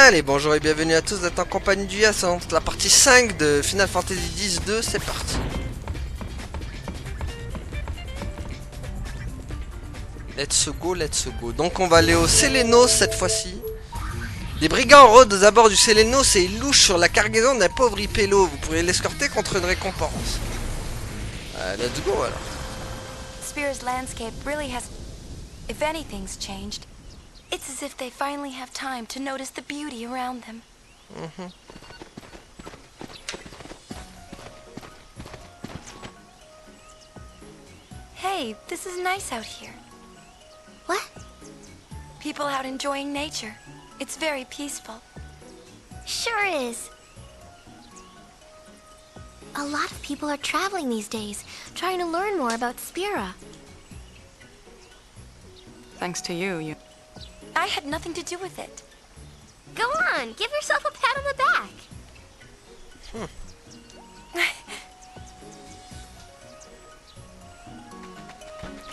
Allez, bonjour et bienvenue à tous, vous êtes en compagnie du Yas, c'est la partie 5 de Final Fantasy X-2, c'est parti. Let's go, let's go. Donc on va aller au Sélénos cette fois-ci. Des brigands rôdent aux abords du Sélénos et ils louchent sur la cargaison d'un pauvre Ipello. Vous pourrez l'escorter contre une récompense. Let's go alors. Spira's landscape really has... If anything's changed, it's as if they finally have time to notice the beauty around them. Hey, this is nice out here. What? People out enjoying nature. It's very peaceful. Sure is. A lot of people are traveling these days, trying to learn more about Spira. Thanks to you. I had nothing to do with it. Go on, give yourself a pat on the back.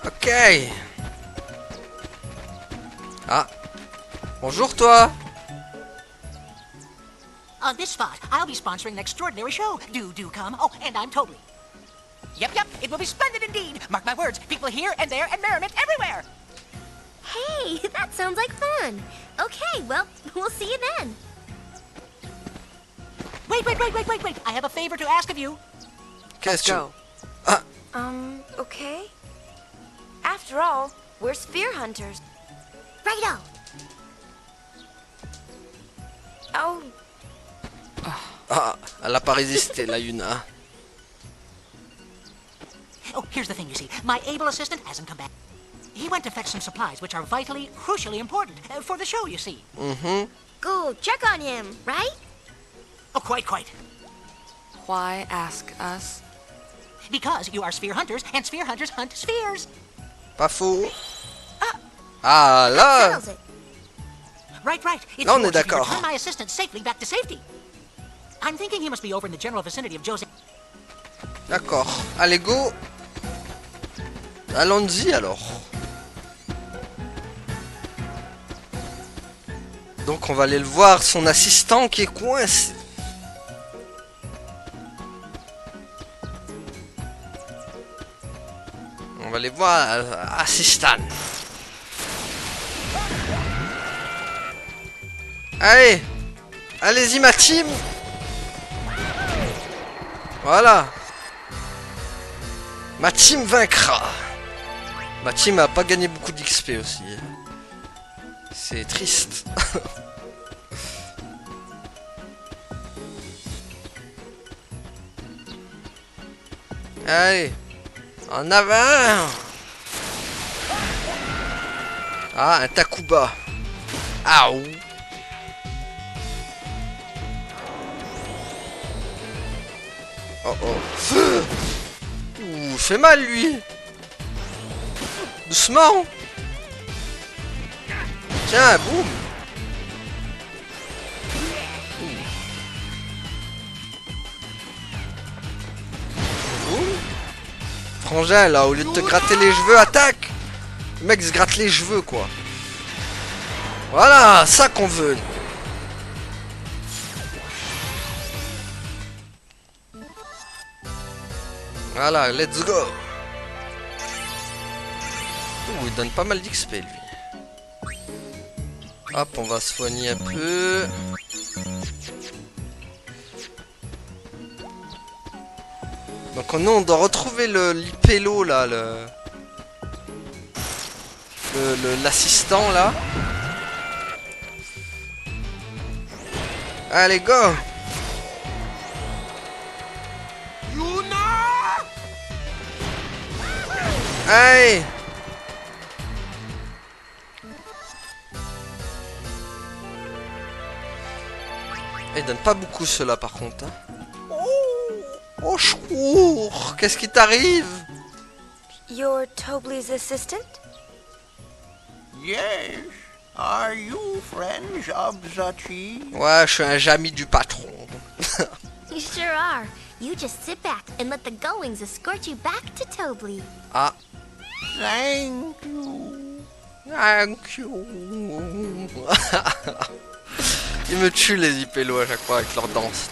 Ok. Ah. Bonjour toi. On this spot, I'll be sponsoring an extraordinary show. Do come. Oh, and I'm totally. Yep, it will be splendid indeed. Mark my words, people here and there and merriment everywhere. Hey, that sounds like fun. Okay, well, we'll see you then. Wait. I have a favor to ask of you. Qu'est-ce que Go. Okay. After all, we're spear hunters. Righto. Oh, Ah, elle a pas résisté la Yuna. Oh, here's the thing, you see. My able assistant hasn't come back. He went to fetch some supplies which are vitally, crucially important for the show, you see. Go check on him, right? Oh, quite. Why ask us? Because you are sphere hunters, and sphere hunters hunt spheres. Pas faux. Ah là. Settles it. Right. It's Là, on est yours if you d'accord. return my assistant safely back to safety. I'm thinking he must be over in the general vicinity of Jose. D'accord. Allez go. Allons-y alors. Donc on va aller le voir, son assistant qui est coincé. On va aller voir assistant. Allez. Allez-y ma team. Voilà. Ma team vaincra. Ma team a pas gagné beaucoup d'XP aussi. C'est triste. Allez. En avant. Ah, un Takuba. Aouh. Oh. Ouh, fait mal lui. Doucement. Tiens, boum. Boum. Frangin là, au lieu de te gratter les cheveux, attaque. Le mec se gratte les cheveux quoi. Voilà, ça qu'on veut. Voilà, let's go. Ouh, il donne pas mal d'XP lui. Hop, on va soigner un peu. Donc nous on doit retrouver l'Ipello là, l'assistant là. Allez go. Allez. Il donne pas beaucoup ceux-là par contre. Hein. Oh secours. Qu'est-ce qui t'arrive? you're Tobley's assistant? Yes. Are you friends of Zachi? Ouais, je suis un jami du patron. You sure are. You just sit back and let the goings escort you back to Tobley. Ah. Thank you. Thank you. Ils me tuent les Ipélos à chaque fois avec leur danse.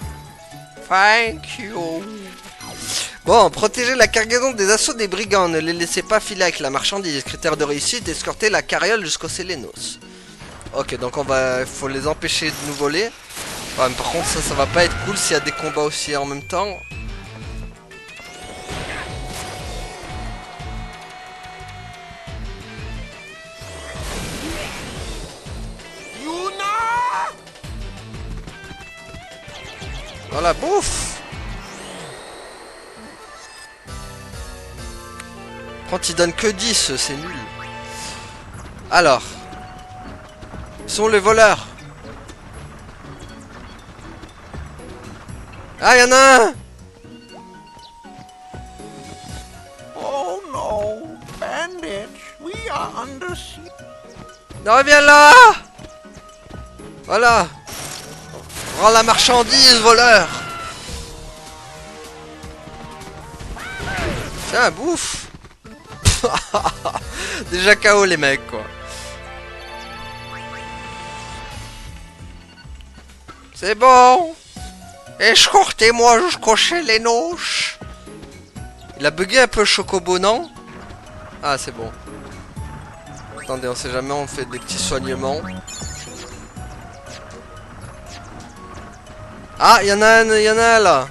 Thank you. Bon, protéger la cargaison des assauts des brigands. Ne les laissez pas filer avec la marchandise. Critère de réussite, escorter la carriole jusqu'au Sélénos. Ok, donc faut les empêcher de nous voler. Ouais, mais par contre, ça va pas être cool s'il y a des combats aussi en même temps. Voilà, bouffe. Quand il donne que 10, c'est nul. Alors. Ils sont les voleurs. Ah, y'en a un. Oh no, bandits, we are under siege. Non, viens là. Voilà. Rends la marchandise, voleur. Tiens, bouffe. Déjà KO les mecs, quoi. C'est bon. Escortez-moi jusqu'au Sélénos. Il a bugué un peu le chocobo, non? Ah, c'est bon. Attendez, on sait jamais, on fait des petits soignements. Ah, il y en a un là.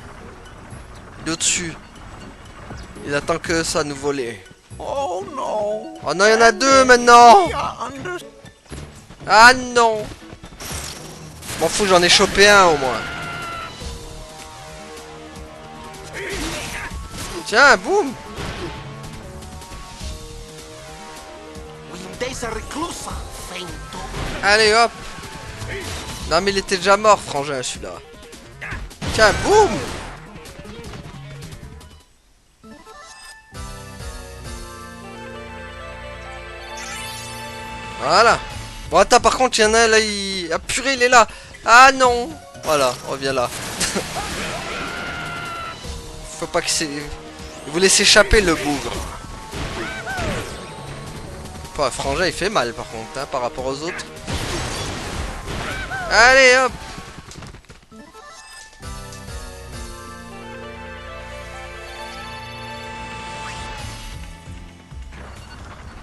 Il est au-dessus. Il attend que ça nous voler. Oh no. Oh non, il y en a deux maintenant. We are under... Ah non. M'en fous, j'en ai chopé un au moins. Tiens, boum. Allez hop. Non mais il était déjà mort, frangin, celui-là. Tiens, boum. Voilà. Bon, attends, par contre, il y en a un là, Ah purée, il est là. Ah non. Voilà, reviens là. Faut pas que c'est... Il voulait s'échapper, le bougre. Enfin, frangin, il fait mal, par contre, hein, par rapport aux autres. Allez, hop.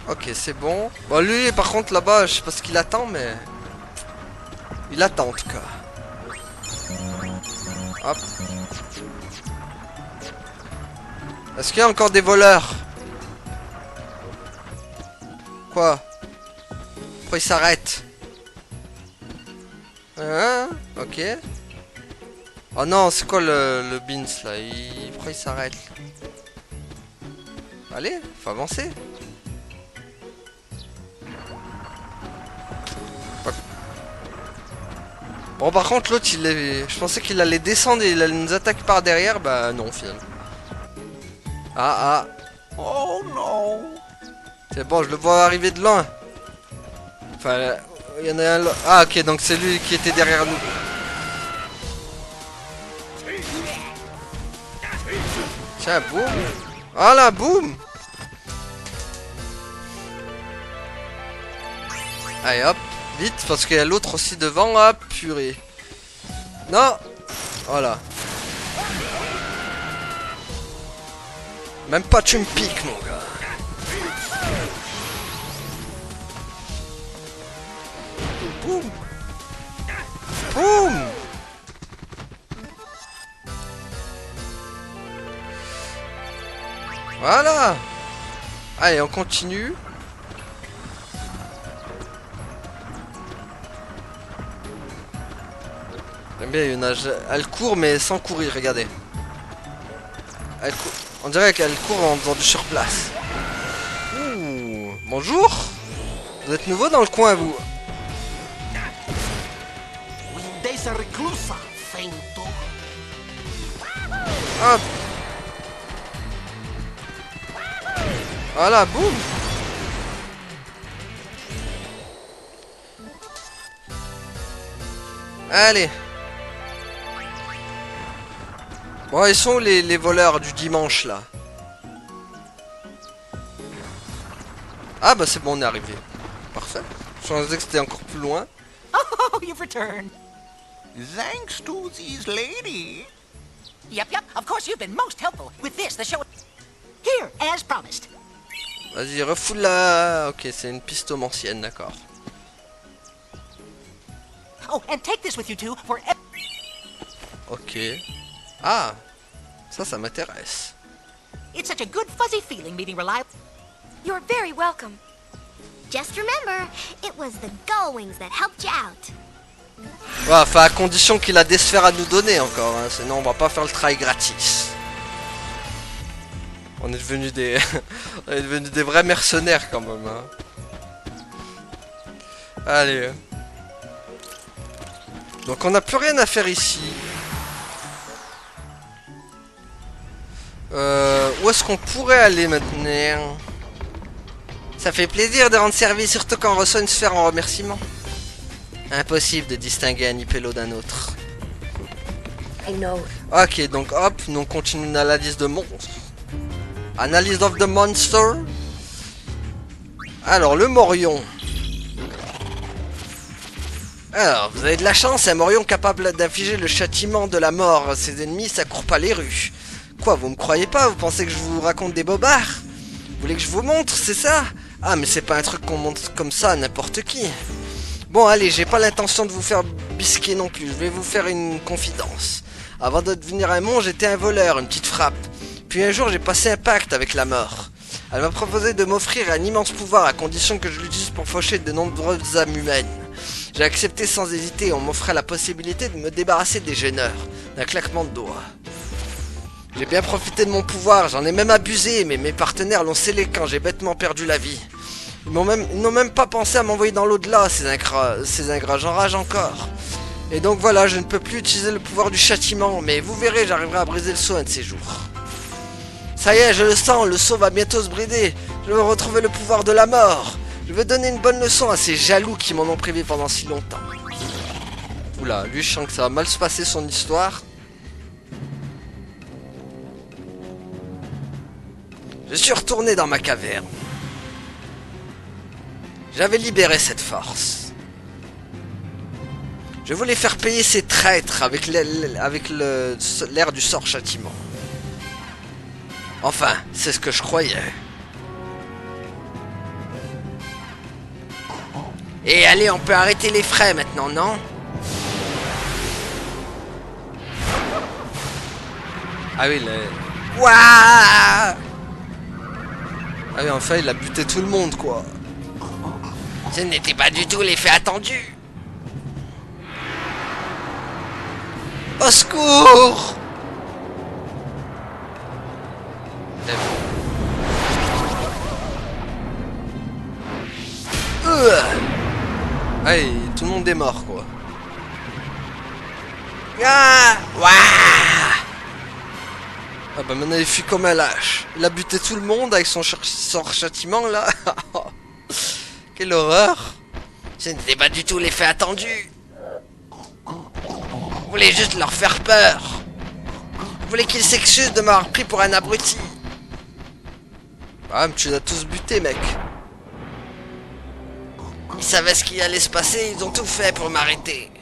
Ok, c'est bon. Bon, lui, par contre, là-bas, je sais pas ce qu'il attend, mais... Il attend, en tout cas. Hop. Est-ce qu'il y a encore des voleurs? Quoi? Pourquoi il s'arrête? Hein? Ok. Oh non, c'est quoi le Beans, là? Pourquoi il s'arrête? Allez, faut avancer. Bon, par contre, l'autre, je pensais qu'il allait descendre et il allait nous attaquer par derrière. Bah non, finalement. Ah, ah. Oh no. C'est bon, je le vois arriver de loin. Enfin, il y en a un là. Ah, ok, donc c'est lui qui était derrière nous. Tiens, boum. Voilà, boum. Allez, hop. Vite, parce qu'il y a l'autre aussi devant. Ah, purée. Non. Voilà. Même pas tu me piques, mon gars. Boum. Boum. Voilà. Allez, on continue. J'aime bien, elle court mais sans courir, regardez. Elle court. On dirait qu'elle court en faisant du surplace. Ouh, bonjour. Vous êtes nouveau dans le coin, vous? Hop. Voilà, boum. Allez. Bon, ils sont où les voleurs du dimanche, là? Ah, bah c'est bon, on est arrivé. Parfait. Je pensais que c'était encore plus loin. Oh, you've returned. Thanks to these ladies. Yep, of course you've been most helpful. With this, the show... Here, as promised. Vas-y, refoule-la. Ok, c'est une pistomancienne, d'accord. Oh, and take this with you two for... Ok. Ah, ça m'intéresse. It's such a good fuzzy feeling meeting reliable... You're very welcome. Just remember, it was the Gullwings that helped you out. Ouais, enfin à condition qu'il a des sphères à nous donner encore, hein. Sinon on va pas faire le travail gratis. On est devenus des... on est devenus des vrais mercenaires quand même, hein. Allez. Donc on n'a plus rien à faire ici. Où est-ce qu'on pourrait aller maintenant? Ça fait plaisir de rendre service, surtout quand on reçoit une sphère en remerciement. Impossible de distinguer un Nipelo d'un autre. Ok, donc hop, nous on continue l'analyse de monstres. Analyse of the monster. Alors, le Morion. Alors, vous avez de la chance, un Morion capable d'infliger le châtiment de la mort à ses ennemis, ça court pas les rues. Quoi, vous me croyez pas? Vous pensez que je vous raconte des bobards? Vous voulez que je vous montre, c'est ça? Ah, mais c'est pas un truc qu'on montre comme ça à n'importe qui. Bon, allez, j'ai pas l'intention de vous faire bisquer non plus. Je vais vous faire une confidence. Avant de devenir un monstre, j'étais un voleur, une petite frappe. Puis un jour, j'ai passé un pacte avec la mort. Elle m'a proposé de m'offrir un immense pouvoir à condition que je l'utilise pour faucher de nombreuses âmes humaines. J'ai accepté sans hésiter. On m'offrait la possibilité de me débarrasser des gêneurs, d'un claquement de doigts. J'ai bien profité de mon pouvoir, j'en ai même abusé, mais mes partenaires l'ont scellé quand j'ai bêtement perdu la vie. Ils n'ont même pas pensé à m'envoyer dans l'au-delà, ces ingrats, j'enrage encore. Et donc voilà, je ne peux plus utiliser le pouvoir du châtiment, mais vous verrez, j'arriverai à briser le sceau un de ces jours. Ça y est, je le sens, le sceau va bientôt se brider. Je veux retrouver le pouvoir de la mort. Je veux donner une bonne leçon à ces jaloux qui m'en ont privé pendant si longtemps. Oula, lui je sens que ça va mal se passer son histoire. Je suis retourné dans ma caverne. J'avais libéré cette force. Je voulais faire payer ces traîtres avec l'air du sort châtiment. Enfin, c'est ce que je croyais. Et allez, on peut arrêter les frais maintenant, non? Ah oui, Ouah! Ah oui, enfin, il a buté tout le monde, quoi. Ce n'était pas du tout l'effet attendu. Au secours! Allez, tout le monde est mort, quoi. Ah! Ouah! Ah bah maintenant il fuit comme un lâche. Il a buté tout le monde avec son châtiment là. Quelle horreur. Ce n'était pas du tout l'effet attendu. Vous voulez juste leur faire peur. Vous voulez qu'ils s'excusent de m'avoir pris pour un abruti. Ah mais tu les as tous butés, mec. Ils savaient ce qui allait se passer, ils ont tout fait pour m'arrêter.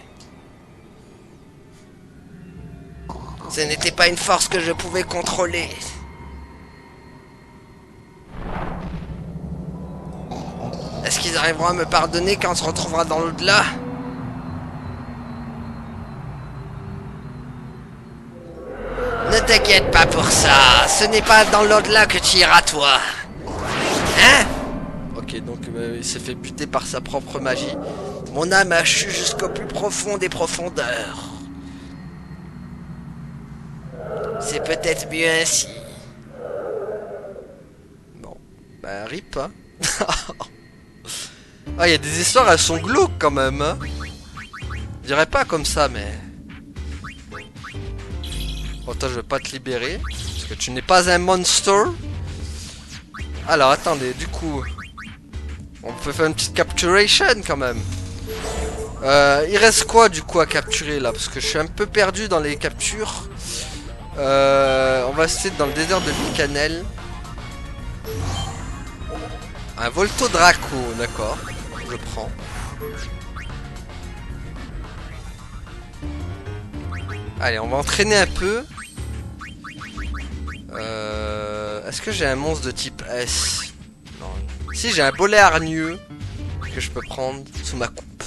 Ce n'était pas une force que je pouvais contrôler. Est-ce qu'ils arriveront à me pardonner quand on se retrouvera dans l'au-delà? Ne t'inquiète pas pour ça. Ce n'est pas dans l'au-delà que tu iras, toi. Hein? Ok, donc il s'est fait buter par sa propre magie. Mon âme a chu jusqu'au plus profond des profondeurs. C'est peut-être mieux ainsi. Bon, bah rip, hein. Ah, il y a des histoires, elles sont glauques quand même, hein. Je dirais pas comme ça, mais... Bon, toi, je vais pas te libérer, parce que tu n'es pas un monster. Alors, attendez, du coup... On peut faire une petite capturation, quand même. Il reste quoi, du coup, à capturer, là? Parce que je suis un peu perdu dans les captures. On va essayer dans le désert de Bicanel. Un Volto Draco, d'accord. Je prends. Allez, on va entraîner un peu. Est-ce que j'ai un monstre de type S? Non. Si, j'ai un bolet hargneux que je peux prendre sous ma coupe.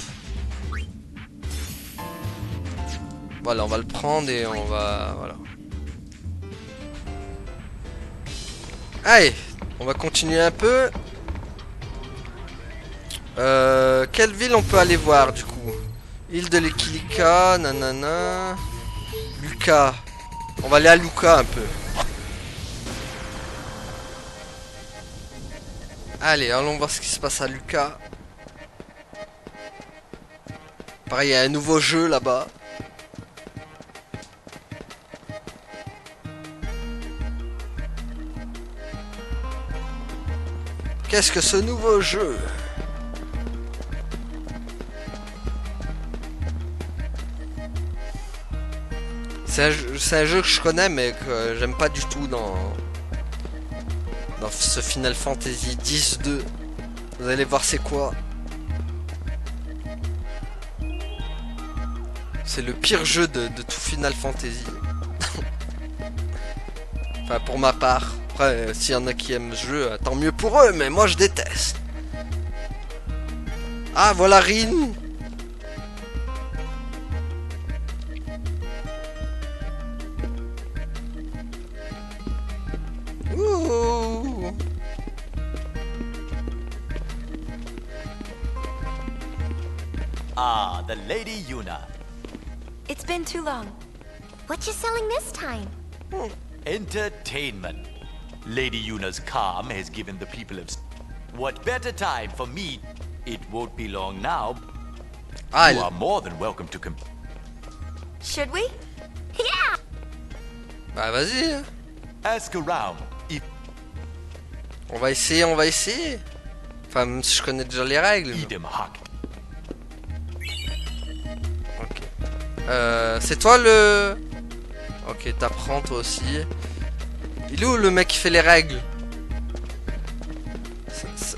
Voilà, on va le prendre et on va... Voilà. Allez, on va continuer un peu. Quelle ville on peut aller voir du coup? Île de l'Equilica, nanana. Lucca. On va aller à Lucca un peu. Allez, allons voir ce qui se passe à Lucca. Pareil, il y a un nouveau jeu là-bas. Qu'est-ce que ce nouveau jeu? C'est un jeu que je connais mais que j'aime pas du tout dans ce Final Fantasy X-2. Vous allez voir c'est quoi. C'est le pire jeu de tout Final Fantasy. Enfin pour ma part. Après s'il y en a qui aiment ce jeu, tant mieux pour eux, mais moi je déteste. Ah voilà Rin. Ouh. Ah, the Lady Yuna. It's been too long. What you selling this time? Entertainment. Lady Yuna's calm has given the people of... What better time for me? It won't be long now. Ah, You are more than welcome to come. Should we? Yeah! bah vas-y. Hein. Ask around. If On va essayer, on va essayer. Enfin, même si je connais déjà les règles. mais- Edom Hawk. Ok. C'est toi le... Ok, t'apprends toi aussi. Il est où le mec qui fait les règles?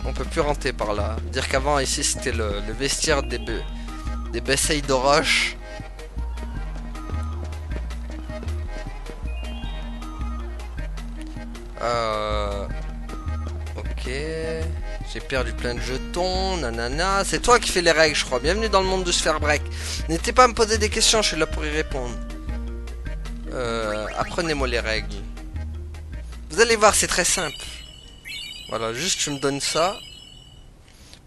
On peut plus rentrer par là. Dire qu'avant ici c'était le vestiaire des Bessailles de Roche. Ok. J'ai perdu plein de jetons. Nanana. C'est toi qui fais les règles, je crois. Bienvenue dans le monde de Sphere Break. N'hésitez pas à me poser des questions, je suis là pour y répondre. Apprenez-moi les règles. Vous allez voir, c'est très simple. Voilà, juste tu me donnes ça.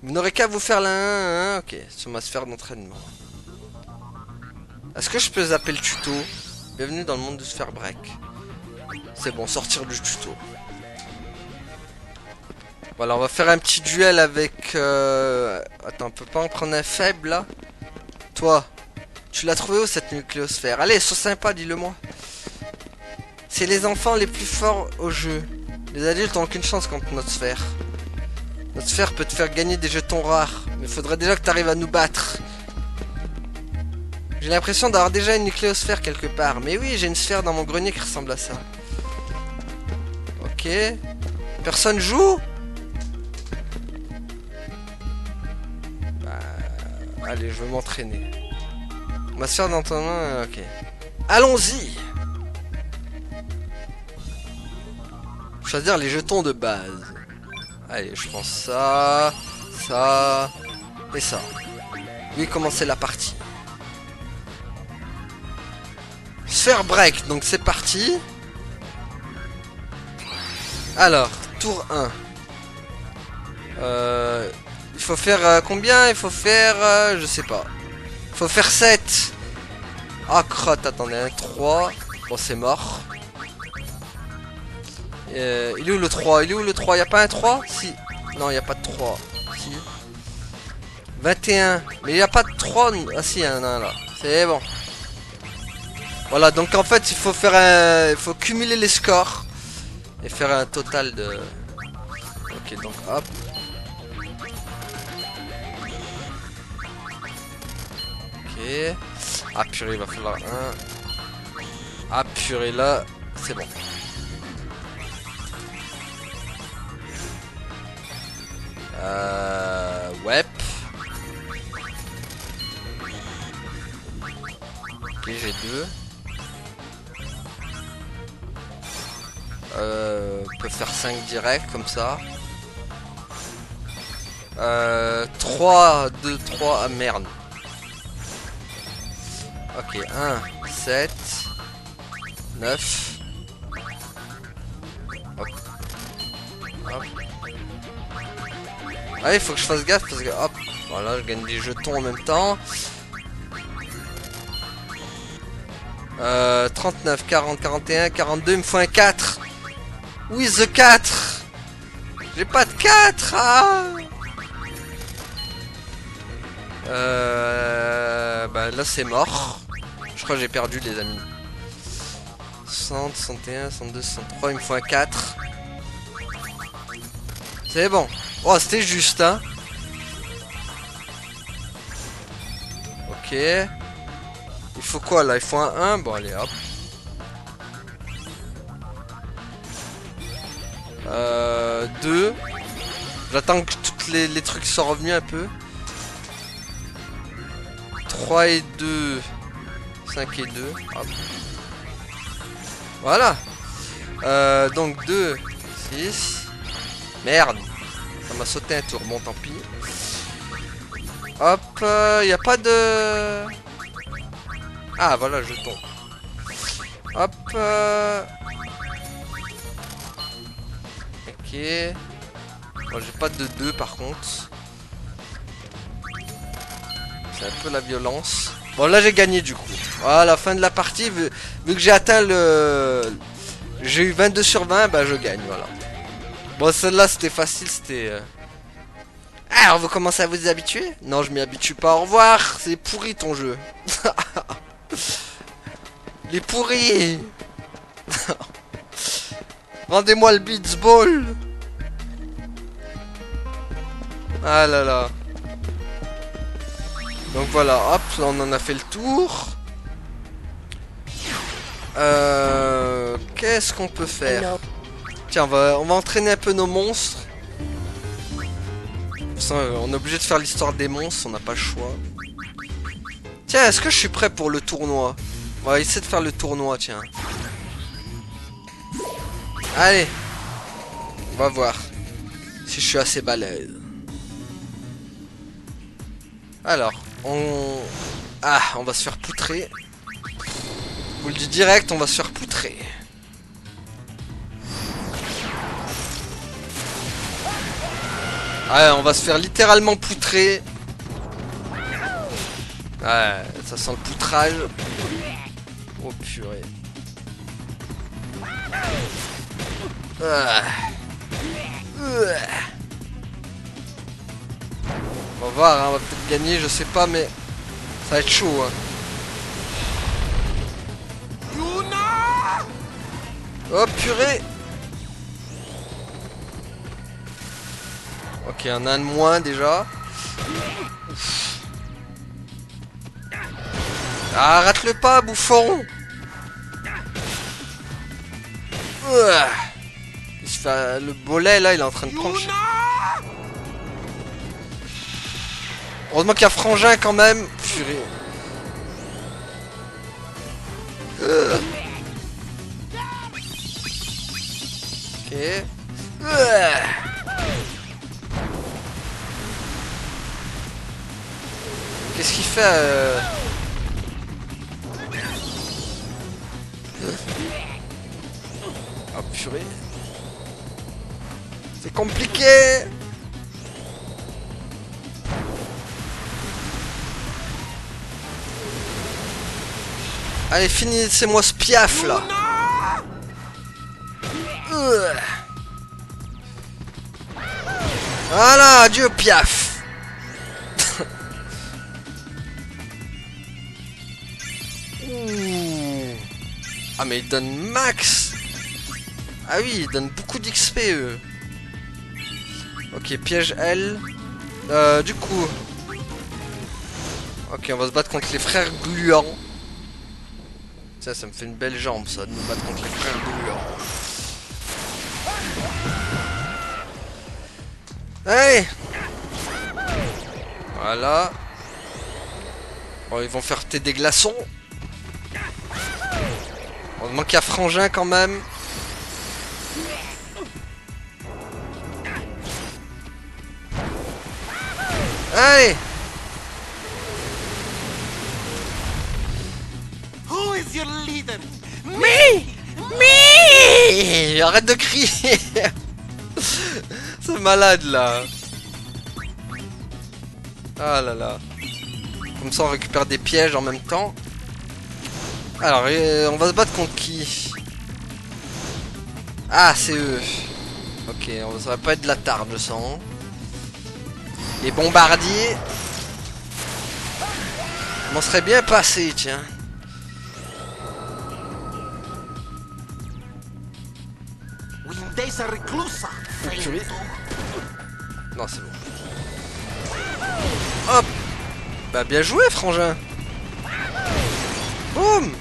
Vous n'aurez qu'à vous faire la 1, ok, sur ma sphère d'entraînement. Est-ce que je peux zapper le tuto? Bienvenue dans le monde de Sphere Break. C'est bon, sortir du tuto. Voilà, on va faire un petit duel avec... Attends, on peut pas en prendre un faible là? Toi, tu l'as trouvé où cette nucléosphère? Allez, sois sympa, dis-le moi. C'est les enfants les plus forts au jeu. Les adultes ont aucune chance contre notre sphère. Notre sphère peut te faire gagner des jetons rares, mais faudrait déjà que tu arrives à nous battre. J'ai l'impression d'avoir déjà une nucléosphère quelque part. Mais oui, j'ai une sphère dans mon grenier qui ressemble à ça. Ok. Personne joue? Bah, allez, je veux m'entraîner. Ma sphère dans ton main, ok. Allons-y! Choisir les jetons de base. Allez, je prends ça, ça et ça. Oui, commencer la partie. Sphère break, donc c'est parti. Alors, tour 1. Il faut faire combien? Il faut faire... je sais pas. Il faut faire 7. Ah, crotte, attendez, un 3. Bon, c'est mort. Il est où le 3? Il est où le 3? Y'a pas un 3? Si. Non, y a pas de 3. Si. 21. Mais il y a pas de 3. Ah si, il y en a un là. C'est bon. Voilà, donc en fait, il faut faire un... Il faut cumuler les scores. Et faire un total de... Ok, donc hop. Ok. Ah purée, il va falloir un... Ah purée, là, c'est bon. Ouais. Ok, j'ai 2. On peut faire 5 direct comme ça. 3, 2, 3. Ah merde. Ok, 1, 7, 9. Hop. Hop. Ah, il faut que je fasse gaffe parce que hop. Voilà, je gagne des jetons en même temps. 39, 40, 41, 42, il me faut un 4. Oui, the 4. J'ai pas de 4. Ah. Bah là c'est mort. Je crois que j'ai perdu les amis. 60, 61, 62, 63, il me faut un 4. C'est bon. Oh, c'était juste, hein. Ok. Il faut quoi là? Il faut un 1. Bon, allez, hop. 2. J'attends que tous les trucs soient revenus un peu. 3 et 2. 5 et 2. Hop. Voilà. Donc 2. 6. Merde. Ça m'a sauté un tour. Bon, tant pis. Hop. Y a pas de... Ah, voilà, jeton. Hop. Ok. Bon, j'ai pas de 2 par contre. C'est un peu la violence. Bon, là j'ai gagné du coup. Voilà, la fin de la partie. Vu que j'ai atteint le... J'ai eu 22 sur 20, bah je gagne, voilà. Bon, celle-là c'était facile, c'était... Ah, on va commencer à vous habituer? Non, je m'y habitue pas, au revoir. C'est pourri ton jeu. Il est pourri. Rendez-moi le beats ball. Ah là là. Donc voilà, hop, là on en a fait le tour. Qu'est-ce qu'on peut faire? Tiens, on va entraîner un peu nos monstres. On est obligé de faire l'histoire des monstres, on n'a pas le choix. Tiens, est-ce que je suis prêt pour le tournoi? On va essayer de faire le tournoi, tiens. Allez. On va voir si je suis assez balèze. Alors, on va se faire poutrer. Je vous le dis direct, on va se faire poutrer. Ouais, on va se faire littéralement poutrer. Ouais, ça sent le poutrage. Oh purée. On va voir, hein, on va peut-être gagner, je sais pas, mais ça va être chaud. Hein. Oh purée. Ok, on a un de moins déjà. Ah, rate-le pas, bouffon. Il se fait... Le bolet là, il est en train de prendre... Heureusement qu'il y a Frangin quand même. Purée. Ok. Qu'est-ce qu'il fait Oh purée. C'est compliqué. Allez, finissez-moi ce piaf là. Voilà, adieu piaf. Ah mais il donne max. Ah oui, il donne beaucoup d'XP eux. Ok, piège L. Du coup. Ok, on va se battre contre les frères gluants. Ça me fait une belle jambe ça, de nous battre contre les frères gluants. Allez. Voilà. Bon, ils vont faire des glaçons. Heureusement qu'il y a Frangin quand même. Allez! Who is your leader? Mais arrête de crier. C'est malade là. Ah là là. Comme ça on récupère des pièges en même temps. Alors on va se battre contre qui? Ah c'est eux. Ok, ça va pas être de la tarde je sens. Les bombardiers. On serait bien passé tiens. Windesa reclusa. Purée. Non c'est bon. Hop. Bah bien joué Frangin. Boum.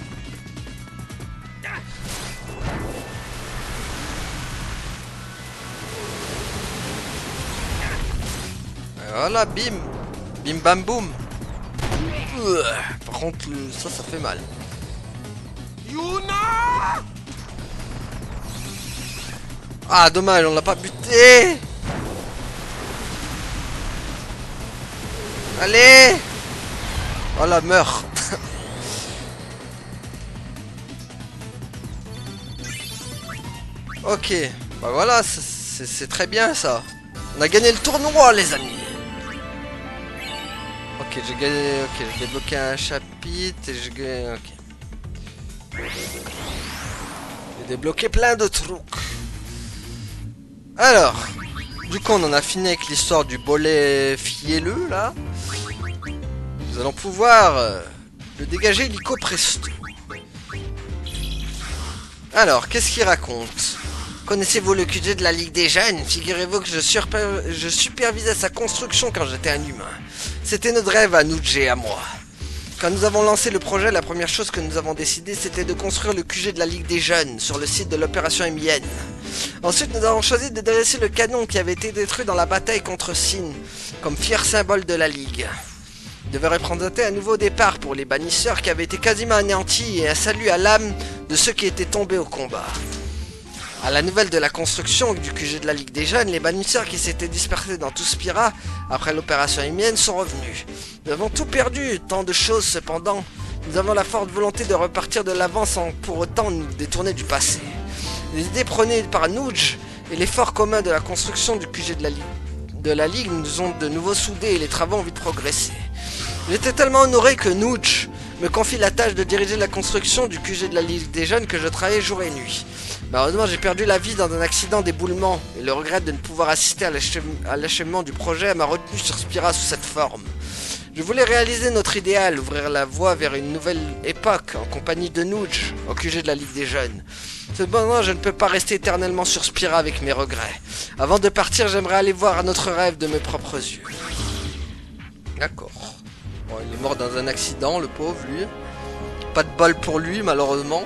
Et voilà, bim. Bim bam boum. Par contre ça fait mal. Yuna! Ah dommage on l'a pas buté. Allez. Voilà meurs. Ok, bah voilà, c'est très bien ça. On a gagné le tournoi les amis. Ok, j'ai gagné, ok, j'ai débloqué un chapitre et j'ai gagné, ok. J'ai débloqué plein de trucs. Alors, du coup on en a fini avec l'histoire du bolet fielleux là. Nous allons pouvoir le dégager illico presto. Alors, qu'est-ce qu'il raconte? Connaissez-vous le QG de la Ligue des Jeunes? Figurez-vous que je supervisais sa construction quand j'étais un humain. C'était notre rêve à Nudge et à moi. Quand nous avons lancé le projet, la première chose que nous avons décidé, c'était de construire le QG de la Ligue des Jeunes sur le site de l'opération Emienne. Ensuite, nous avons choisi de dresser le canon qui avait été détruit dans la bataille contre Sin, comme fier symbole de la Ligue. Il devait représenter un nouveau départ pour les bannisseurs qui avaient été quasiment anéantis et un salut à l'âme de ceux qui étaient tombés au combat. À la nouvelle de la construction du QG de la Ligue des Jeunes, les bannisseurs qui s'étaient dispersés dans tout Spira après l'opération Emienne sont revenus. Nous avons tout perdu, tant de choses cependant. Nous avons la forte volonté de repartir de l'avant sans pour autant nous détourner du passé. Les idées prônées par Nudge et l'effort commun de la construction du QG de la Ligue nous ont de nouveau soudés et les travaux ont vite progressé. J'étais tellement honoré que Nudge me confie la tâche de diriger la construction du QG de la Ligue des Jeunes que je travaillais jour et nuit. Malheureusement, j'ai perdu la vie dans un accident d'éboulement et le regret de ne pouvoir assister à l'achèvement du projet m'a retenu sur Spira sous cette forme. Je voulais réaliser notre idéal, ouvrir la voie vers une nouvelle époque en compagnie de Nudge au QG de la Ligue des Jeunes. Cependant, je ne peux pas rester éternellement sur Spira avec mes regrets. Avant de partir, j'aimerais aller voir notre rêve de mes propres yeux. D'accord. Bon, il est mort dans un accident, le pauvre, lui. Pas de bol pour lui, malheureusement.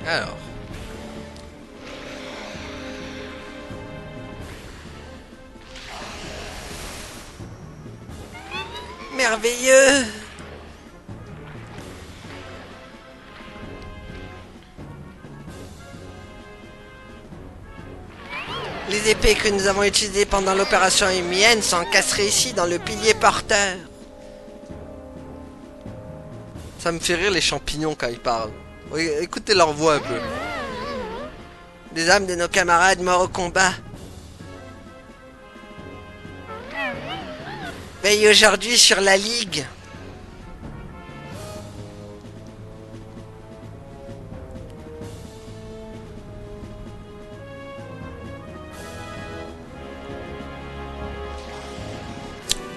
Alors. Merveilleux. Les épées que nous avons utilisées pendant l'opération Emienne sont encastrées ici dans le pilier porteur. Ça me fait rire les champignons quand ils parlent. Écoutez leur voix un peu. Des âmes de nos camarades morts au combat. Veille aujourd'hui sur la Ligue.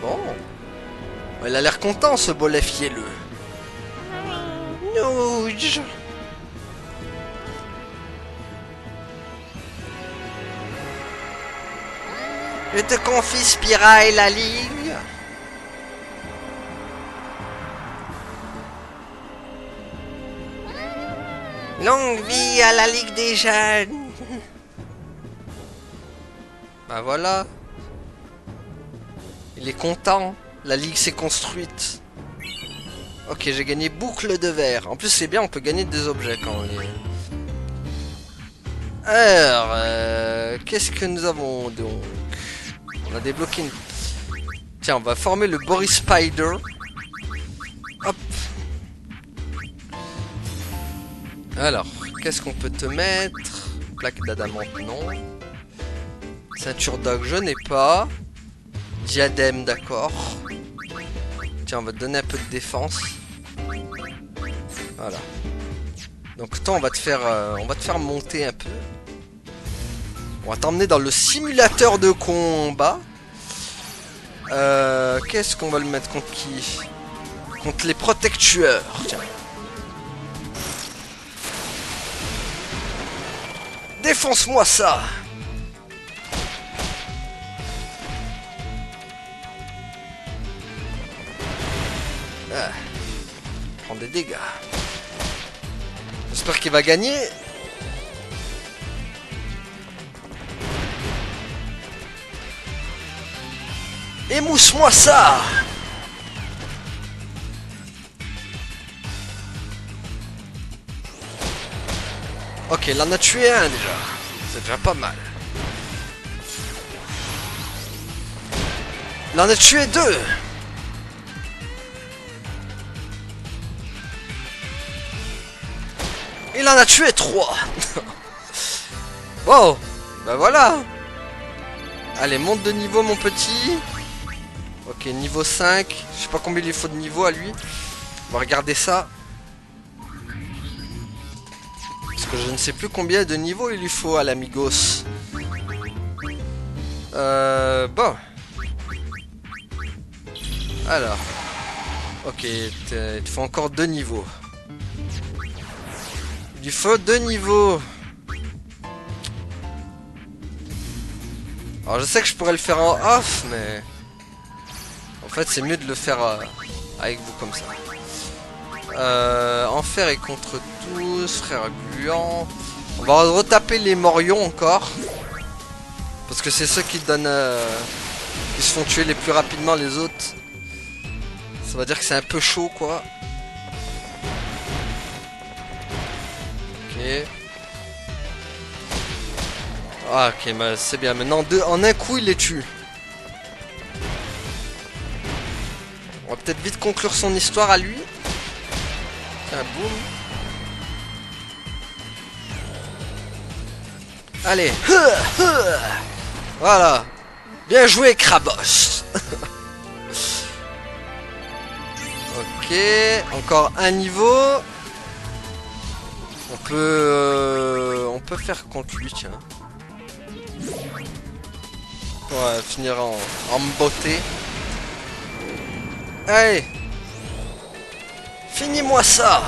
Bon. Il a l'air content ce bolet fielleux. Nudge. Je te confie Spira et la Ligue. Longue vie à la Ligue des Jeunes. Bah voilà. Il est content. La Ligue s'est construite. Ok, j'ai gagné boucle de verre. En plus, c'est bien, on peut gagner des objets quand on est... Alors, qu'est-ce que nous avons donc? On a débloqué une... Tiens, on va former le Boris Spider. Hop. Alors, qu'est-ce qu'on peut te mettre? Plaque d'adamant, non. Ceinture d'og, je n'ai pas. Diadème, d'accord. Tiens, on va te donner un peu de défense. Voilà. Donc toi, on va te faire monter un peu. On va t'emmener dans le simulateur de combat. Qu'est-ce qu'on va le mettre contre qui? Contre les protectueurs. Tiens. Défonce-moi ça! Ah. Prends des dégâts. J'espère qu'il va gagner. Émousse-moi ça! Ok, il en a tué un déjà. C'est déjà pas mal. Il en a tué deux. Il en a tué 3. Bon, bah voilà. Allez, monte de niveau mon petit. Ok, niveau 5. Je sais pas combien il lui faut de niveau à lui. On va regarder ça. Parce que je ne sais plus combien de niveaux il lui faut à l'amigos. Bon. Alors. Ok, il te faut encore 2 niveaux. Il lui faut 2 niveaux. Alors je sais que je pourrais le faire en off, mais... En fait c'est mieux de le faire avec vous comme ça. Enfer et contre tous, frère gluant. On va retaper les morions encore. Parce que c'est ceux qui donnent... qui se font tuer les plus rapidement les autres. Ça va dire que c'est un peu chaud quoi. Ok. Ah ok, bah, c'est bien. Maintenant, en un coup, il les tue. On va peut-être vite conclure son histoire à lui. Tiens, boum. Allez. Voilà. Bien joué, Krabos. Ok. Encore un niveau. On peut faire contre lui, tiens. Ouais, finir en beauté. Allez. Finis-moi ça.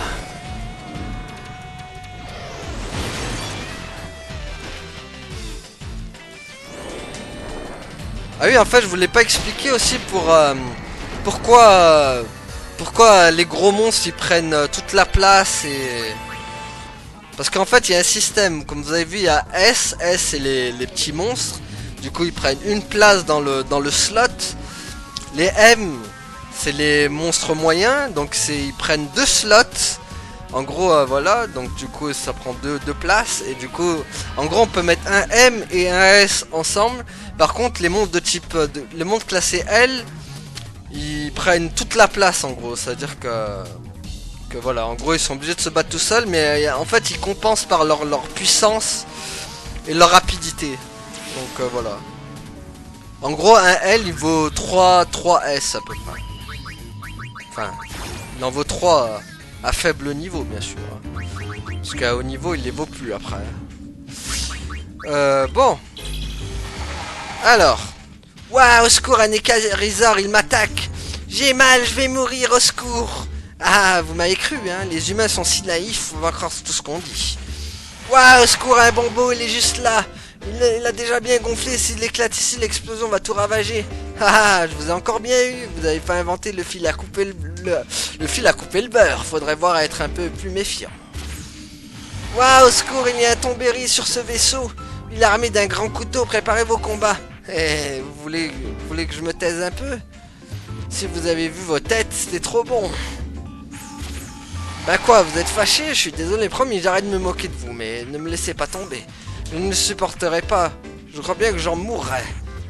Ah oui, en fait, je voulais pas expliquer aussi pourquoi les gros monstres ils prennent toute la place et... Parce qu'en fait, il y a un système, comme vous avez vu, il y a S c'est les petits monstres. Du coup, ils prennent une place dans le slot. Les M, c'est les monstres moyens, donc ils prennent 2 slots. En gros, voilà, donc du coup, ça prend deux places. Et du coup, en gros, on peut mettre un M et un S ensemble. Par contre, les monstres de type, les monstres classés L, ils prennent toute la place, en gros. C'est-à-dire que voilà, en gros, ils sont obligés de se battre tout seuls, mais en fait, ils compensent par leur puissance et leur rapidité. Donc voilà. En gros, un L, il vaut 3 S à peu près. Enfin, il en vaut 3 à faible niveau, bien sûr. Parce qu'à haut niveau, il les vaut plus après. Bon. Alors. Waouh, au secours, Aneka Rizar, il m'attaque. J'ai mal, je vais mourir, au secours. Ah, vous m'avez cru, hein. Les humains sont si naïfs, on va croire tout ce qu'on dit. Waouh, au secours, un bonbon, il est juste là. Il a déjà bien gonflé, s'il éclate ici, l'explosion va tout ravager. Ah, je vous ai encore bien eu, vous avez pas inventé le fil à couper le fil à couper le beurre. Faudrait voir à être un peu plus méfiant. Waouh, au secours, il y a un tombéry sur ce vaisseau. Il est armé d'un grand couteau, préparez vos combats. Eh, vous voulez que je me taise un peu? Si vous avez vu vos têtes, c'était trop bon. Bah quoi, vous êtes fâché? Je suis désolé, promis, j'arrête de me moquer de vous, mais ne me laissez pas tomber. Je ne le supporterai pas. Je crois bien que j'en mourrai.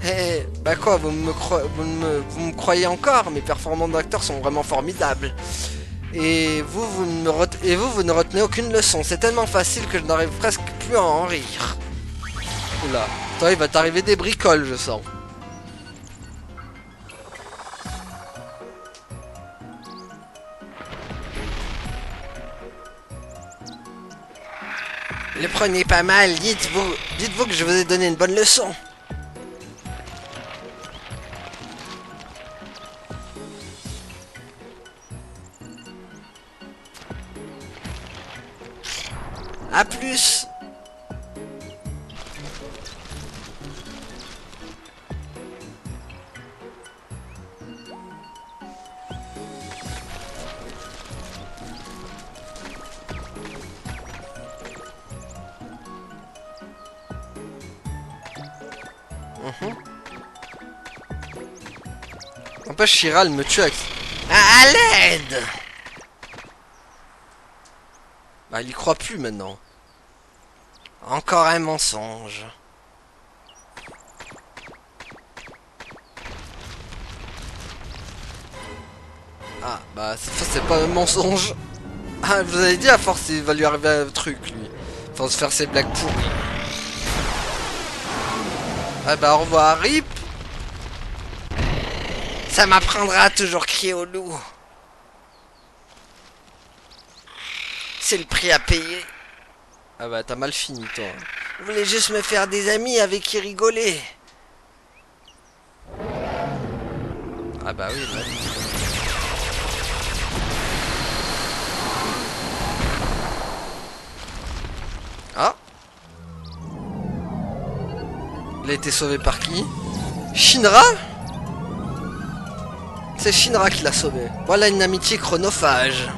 Eh, bah quoi, vous me croyez encore? Mes performances d'acteur sont vraiment formidables. Et vous ne retenez aucune leçon. C'est tellement facile que je n'arrive presque plus à en rire. Oula, toi, il va t'arriver des bricoles, je sens. Le prenez pas mal, dites-vous que je vous ai donné une bonne leçon. A plus. N'empêche, Chiral me tue avec... À l'aide! Bah, il y croit plus maintenant. Encore un mensonge. Ah, bah, c'est pas un mensonge. Ah, je vous avais dit, à force, il va lui arriver un truc, lui. Faut se faire ses blagues pourries. Ah bah, au revoir, RIP. Ça m'apprendra à toujours crier au loup. C'est le prix à payer. Ah bah t'as mal fini toi. Vous voulez juste me faire des amis avec qui rigoler. Ah bah oui, bah oui. Ah. Il a été sauvé par qui? Shinra? C'est Shinra qui l'a sauvé. Voilà une amitié chronophage.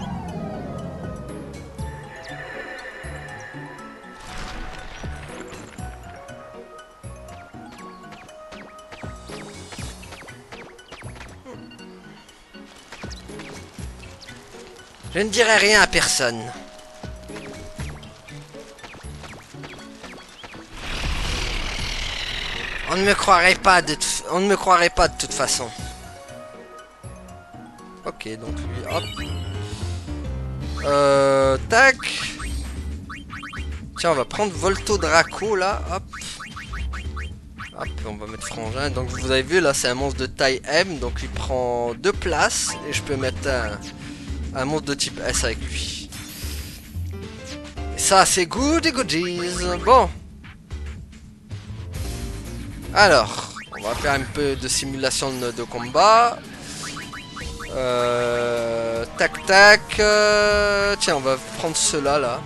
Je ne dirai rien à personne. On ne me croirait pas de toute façon. Ok, donc lui, hop. Tac. Tiens, on va prendre Volto Draco là, hop. Hop, on va mettre Frangin. Donc vous avez vu là, c'est un monstre de taille M, donc il prend 2 places et je peux mettre un monstre de type S avec lui. Et ça, c'est goody goodies. Bon. Alors, on va faire un peu de simulation de combat. Tac tac. Tiens, on va prendre ceux-là là.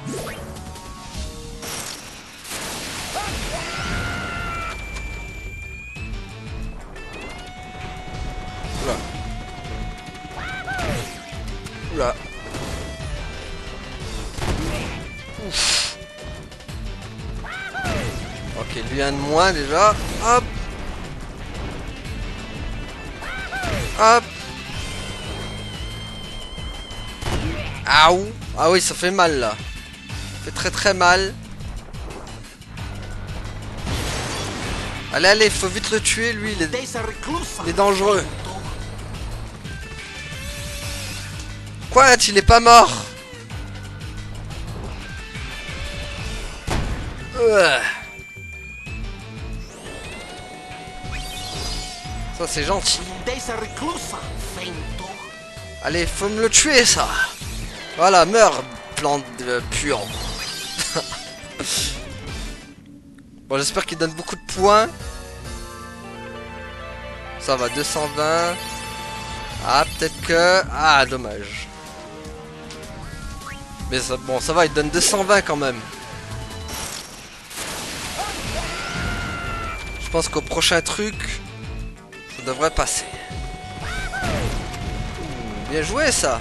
Oula. Oula. Ouf. Ok, lui un de moins déjà. Hop. Hop. Aouh. Ah oui, ça fait mal là. Ça fait très très mal. Allez, allez, faut vite le tuer lui, il est dangereux. Quoi, il est pas mort? Ça c'est gentil. Allez, faut me le tuer ça. Voilà, meurs, plante puant. Bon, j'espère qu'il donne beaucoup de points. Ça va, 220. Ah, peut-être que... Ah, dommage. Mais ça, bon, ça va, il donne 220 quand même. Je pense qu'au prochain truc, ça devrait passer. Bien joué, ça.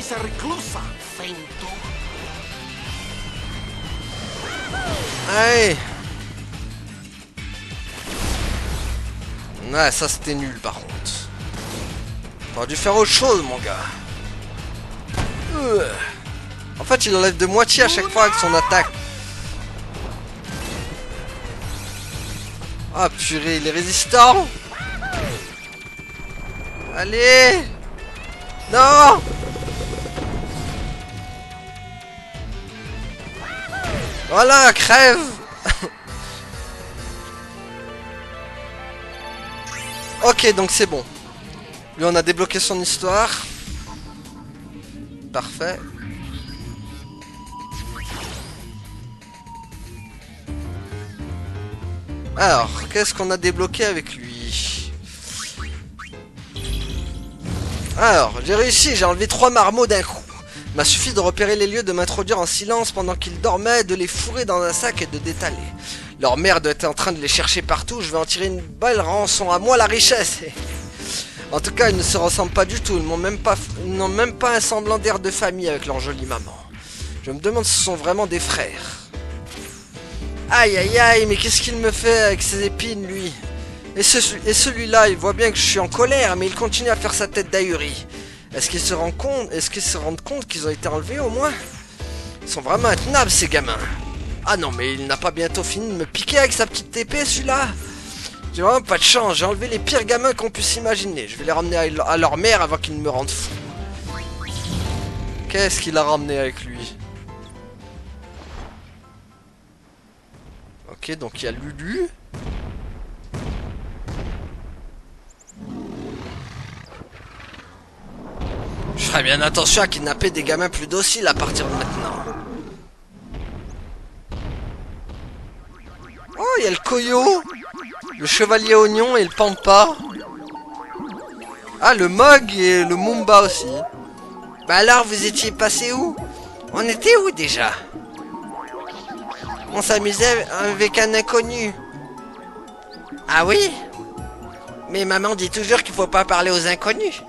sei reclusa, fento. Allez. Ouais, ça c'était nul par contre. T'aurais dû faire autre chose, mon gars. En fait, il enlève de moitié à chaque fois avec son attaque. Ah purée, il est résistant. Allez. Non. Voilà, crève. Ok, donc c'est bon. Lui, on a débloqué son histoire. Parfait. Alors, qu'est-ce qu'on a débloqué avec lui? Alors, j'ai réussi, j'ai enlevé 3 marmots d'un coup. M'a suffi de repérer les lieux, de m'introduire en silence pendant qu'ils dormaient, de les fourrer dans un sac et de d'étaler. Leur mère doit être en train de les chercher partout, je vais en tirer une belle rançon, à moi la richesse. En tout cas, ils ne se ressemblent pas du tout, ils n'ont même pas un semblant d'air de famille avec leur jolie maman. Je me demande si ce sont vraiment des frères. Aïe aïe aïe, mais qu'est-ce qu'il me fait avec ses épines, lui? Et celui-là, il voit bien que je suis en colère, mais il continue à faire sa tête d'ahuri. Est-ce qu'ils se rendent compte qu'ils ont été enlevés au moins? Ils sont vraiment intenables, ces gamins. Ah non, mais il n'a pas bientôt fini de me piquer avec sa petite épée, celui-là. J'ai vraiment pas de chance, j'ai enlevé les pires gamins qu'on puisse imaginer. Je vais les ramener à leur mère avant qu'ils ne me rendent fou. Qu'est-ce qu'il a ramené avec lui? Ok, donc il y a Lulu. Je ferai bien attention à kidnapper des gamins plus dociles à partir de maintenant. Oh, il y a le Koyo, le chevalier oignon et le Pampa. Ah, le Mog et le Mumba aussi. Bah alors, vous étiez passé où? On était où déjà? On s'amusait avec un inconnu. Ah oui? Mais maman dit toujours qu'il faut pas parler aux inconnus.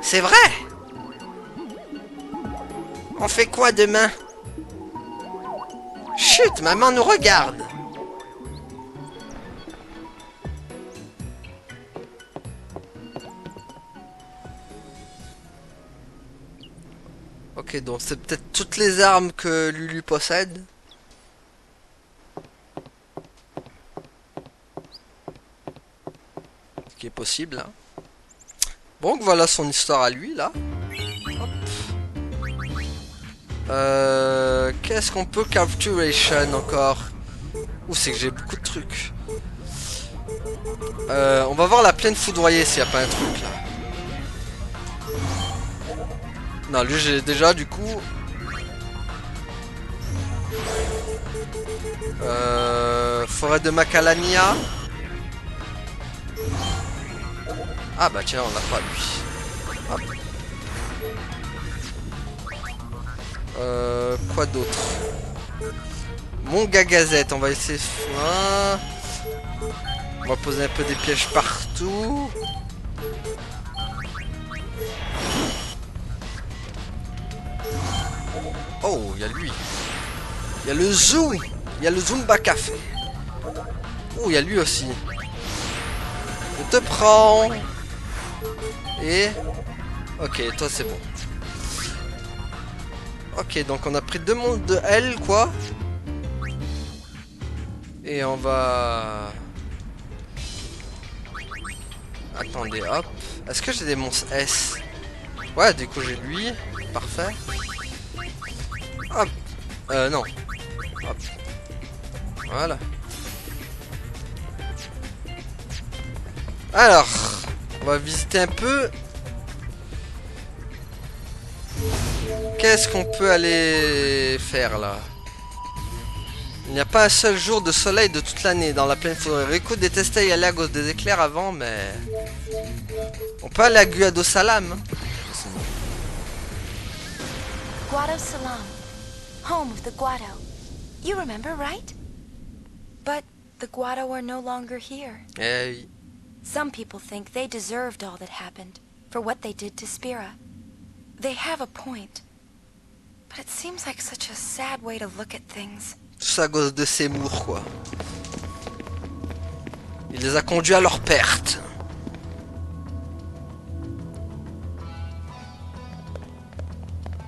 C'est vrai? On fait quoi demain? Chut, maman nous regarde. Ok, donc c'est peut-être toutes les armes que Lulu possède. Ce qui est possible, hein. Bon, voilà son histoire à lui, là. Qu'est-ce qu'on peut capturation encore? Ouh, c'est que j'ai beaucoup de trucs. On va voir la plaine foudroyée s'il n'y a pas un truc, là. Non, lui, j'ai déjà, du coup... Forêt de Macalania. Ah bah tiens, on l'a pas lui. Hop. Quoi d'autre? Mon gagazette, on va essayer... Ah. On va poser un peu des pièges partout. Oh, il y a lui. Il y a le Zoom. Il y a le Zumba Café. Oh, il y a lui aussi. Je te prends. Et... Ok, toi c'est bon. Ok, donc on a pris 2 mondes de L, quoi. Et on va... Attendez, hop. Est-ce que j'ai des monstres S? Ouais, du coup j'ai lui. Parfait. Hop. Non. Hop. Voilà. Alors, on va visiter un peu. Qu'est-ce qu'on peut aller faire là? Il n'y a pas un seul jour de soleil de toute l'année dans la plaine foudroyée. Rico détestait y aller à cause des éclairs avant, mais... On peut aller à Guado Salam. Guado Salam, home of the Guado. You remember, right? But the Guado are no longer here. Eh oui. Some people think they deserved all that happened for what they did to Spira. They have a point. But it seems like such a sad way to look at things. Tout ça à cause de Seymour, quoi. Il les a conduits à leur perte.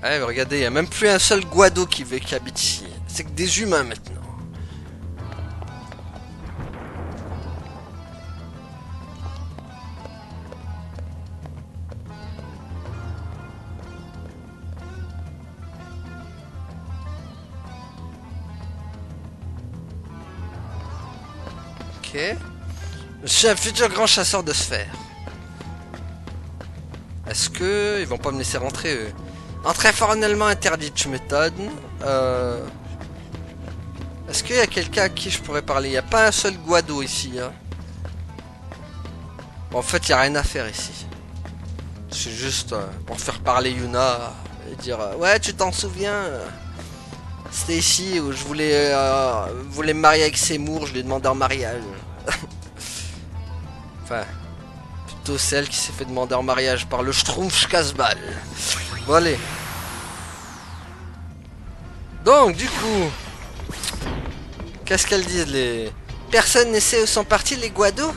Ouais, mais regardez, il n'y a même plus un seul Guado qui habite ici. C'est que des humains maintenant. Ok. Je suis un futur grand chasseur de sphères. Est-ce que ils vont pas me laisser rentrer eux? Entrée formellement interdite, tu m'étonnes. Est-ce qu'il y a quelqu'un à qui je pourrais parler? Il n'y a pas un seul Guado ici. Hein. Bon, en fait, il n'y a rien à faire ici. C'est juste pour faire parler Yuna et dire ouais, tu t'en souviens? C'était ici où je voulais me marier avec Seymour, je lui ai demandé en mariage. Enfin, plutôt celle qui s'est fait demander en mariage par le Schtroumpf Casbal. Bon, allez. Donc, du coup, qu'est-ce qu'elles disent les... Personne ne sait où sont partis les Guado?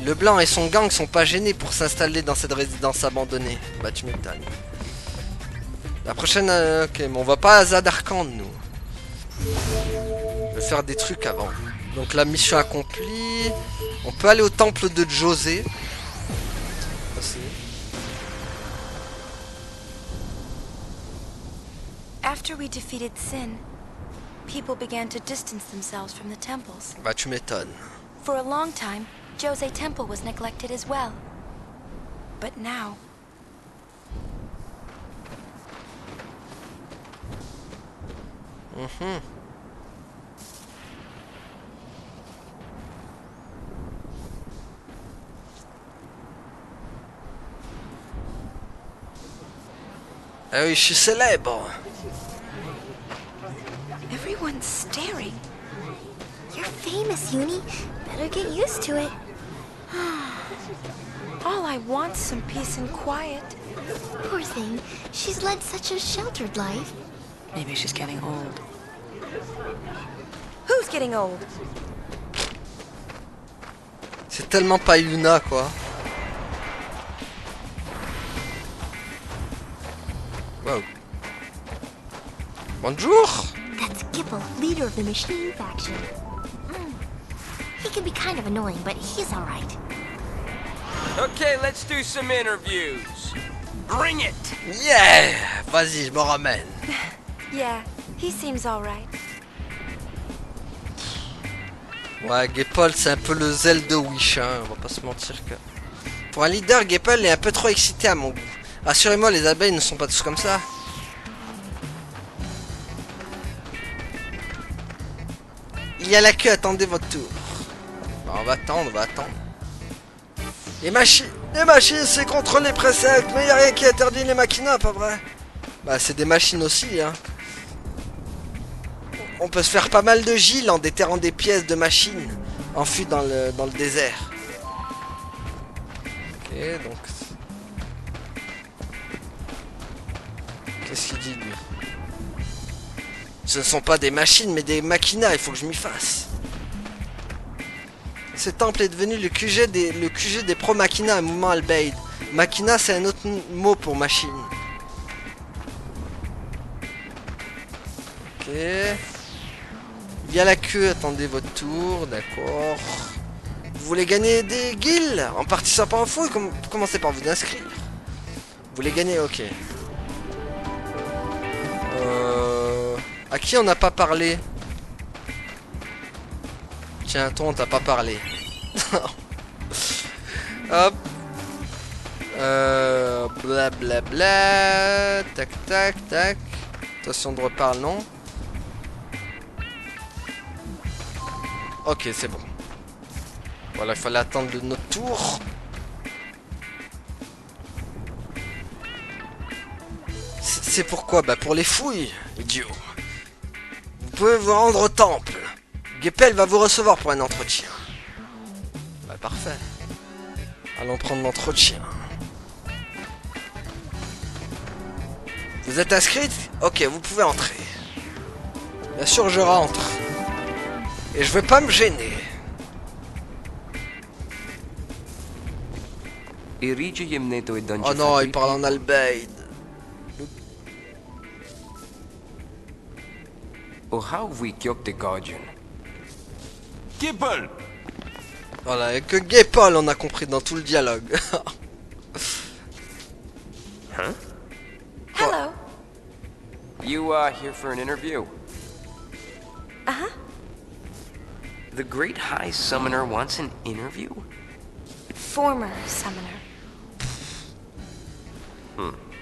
Le blanc et son gang sont pas gênés pour s'installer dans cette résidence abandonnée. Bah, tu m'étonnes. La prochaine... ok, mais on va pas à Zadarkand, nous. Je vais faire des trucs avant. Donc, la mission accomplie. On peut aller au temple de José. After we defeated Sin, people began to distance themselves from the temples. Bah, tu m'étonnes. For a long time, Jose Temple was neglected as well. But now... Ah oui, je suis célèbre. Everyone's staring. You're famous, Uni. Better get used to it. All I want's some peace and quiet. Poor thing. She's led such a sheltered life. Maybe she's getting old. Who's getting old? C'est tellement pas Yuna, quoi. Wow. Bonjour. That's Gipple, leader of the Machine faction. He can be kind of annoying, but he's alright. Okay, let's do some interviews. Bring it! Yeah. Vas-y, je me ramène. Yeah, he seems alright. Ouais, Gepol, c'est un peu le zèle de Wish, hein. On va pas se mentir que... Pour un leader, Gepol est un peu trop excité à mon goût. Rassurez-moi, les abeilles ne sont pas tous comme ça. Il y a la queue, attendez votre tour. Bah, on va attendre, Les machines, c'est contre les préceptes, mais il n'y a rien qui interdit les machinas, pas vrai? Bah, c'est des machines aussi, hein. On peut se faire pas mal de gilles en déterrant des pièces de machines enfuies dans le désert. Ok, donc... Qu'est-ce qu'il dit, lui? Ce ne sont pas des machines, mais des machinas, il faut que je m'y fasse. Ce temple est devenu le QG des pro-machina à mouvement Albeid. Machina, c'est un autre mot pour machine. Ok. Il y a la queue, attendez votre tour, d'accord. Vous voulez gagner des guilds en participant au fouille, commencez par vous inscrire. Vous voulez gagner, ok. À qui on n'a pas parlé? Tiens, toi on t'a pas parlé. Hop. Blablabla. Tac, tac, tac. Attention de reparle, non? Ok, c'est bon. Voilà, il fallait attendre notre tour. C'est pourquoi? Bah pour les fouilles, idiot. Vous pouvez vous rendre au temple. Gepel va vous recevoir pour un entretien. Bah parfait. Allons prendre l'entretien. Vous êtes inscrite? Ok, vous pouvez entrer. Bien sûr, je rentre. Et je vais pas me gêner. Oh non, il parle en albaïde. Gipple! Voilà, et que Gaypol on a compris dans tout le dialogue. Hello. You, here for an interview? Uh-huh. The Great High Summoner wants an interview? Former summoner.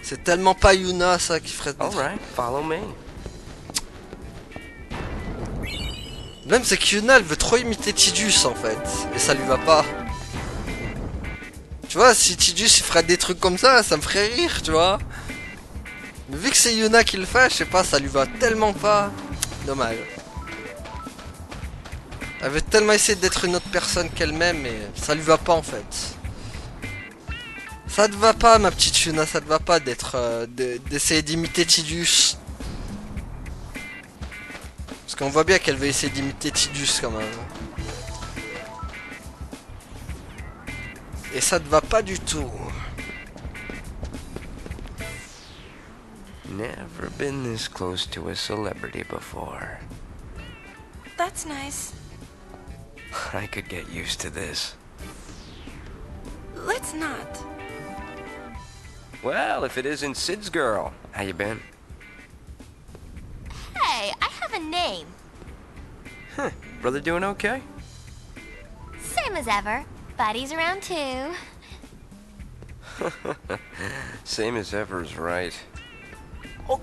C'est tellement pas Yuna ça qui ferait. Alright, follow me. Le problème c'est que Yuna elle veut trop imiter Tidus en fait. Et ça lui va pas. Tu vois, si Tidus il ferait des trucs comme ça me ferait rire, tu vois. Mais vu que c'est Yuna qui le fait, je sais pas, ça lui va tellement pas. Dommage. Elle veut tellement essayer d'être une autre personne qu'elle-même, mais ça lui va pas en fait. Ça te va pas, ma petite Yuna, ça te va pas d'être, d'essayer d'imiter Tidus. Parce qu'on voit bien qu'elle veut essayer d'imiter Tidus quand même. Et ça te va pas du tout. Never been this close to a celebrity before. That's nice. I could get used to this. Let's not. Well, if it isn't Sid's girl. How you been? Hey, I have a name. Huh. Brother doing okay? Same as ever. Buddy's around too. Same as ever is right. Oh,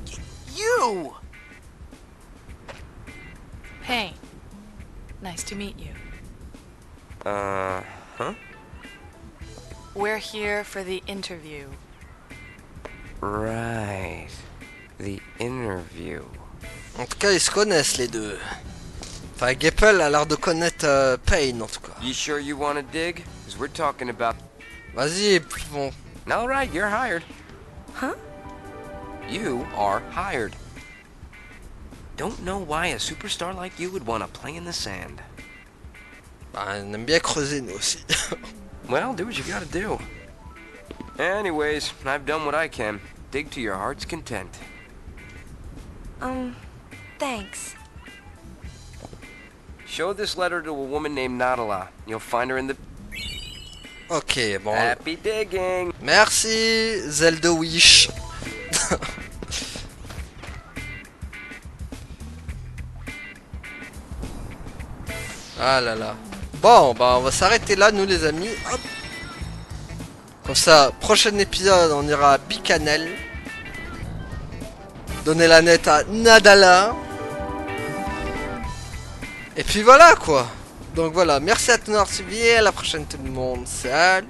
you! Hey, nice to meet you. Huh? We're here for the interview. Right. The interview. En tout cas, ils se connaissent les deux. Enfin, Gapple a l'air de connaître Pain en tout cas. You sure you want to dig? Because we're talking about... Vas-y, bon. Alright, you're hired. Huh? You are hired. Don't know why a superstar like you would want to play in the sand. Bah, on aime bien creuser nous aussi. Well, do what you gotta do. Anyways, I've done what I can. Dig to your heart's content. Thanks. Show this letter to a woman named Nadala. You'll find her in the... Ok, bon. Happy digging! Merci, Zelda Wish. Ah là là. Bon, bah on va s'arrêter là, nous les amis. Hop. Comme ça, prochain épisode, on ira à Bicanel. Donner la nette à Nadala. Et puis voilà quoi. Donc voilà, merci à tous d'avoir suivi. À la prochaine tout le monde. Salut.